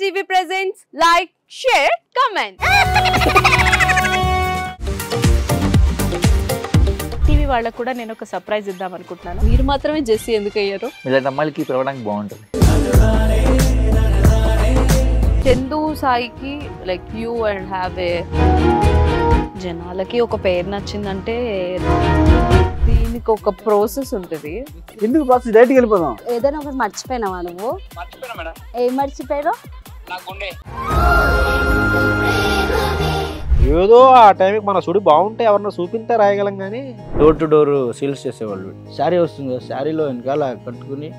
TV presents like, share, comment. TV వాళ్ళకు కూడా నేను ఒక సర్ప్రైజ్ ఇద్దాం అనుకుంటున్నాను. మీరు మాత్రమే జెస్సీ ఎందుకు అయ్యారు? ఇలాంటి అమ్మాయిలకి పిలవడానికి బాగుంటుంది. చందు సాయికి like you and have a జనాలకి ఒక పేరు నచ్చిందంటే దీనికి ఒక ప్రాసెస్ ఉంటుంది. ఎందుకు ప్రాసెస్ డైరెక్ట్‌గా వెళ్ళిపోదాం. ఏదైనా ఒకటి మర్చిపోయినావా నువ్వు? మర్చిపోయినా మేడం. ఏం మర్చిపోయావు? నా గుండె. ఏదో ఆ టైంకి మన సుడి బాగుంటే ఎవరన్నా చూపిస్తే రాయగలం కానీ డోర్ టు డోర్ సేల్స్ చేసేవాళ్ళు. శారీ వస్తుంది, శారీలో వెనకాల కట్టుకుని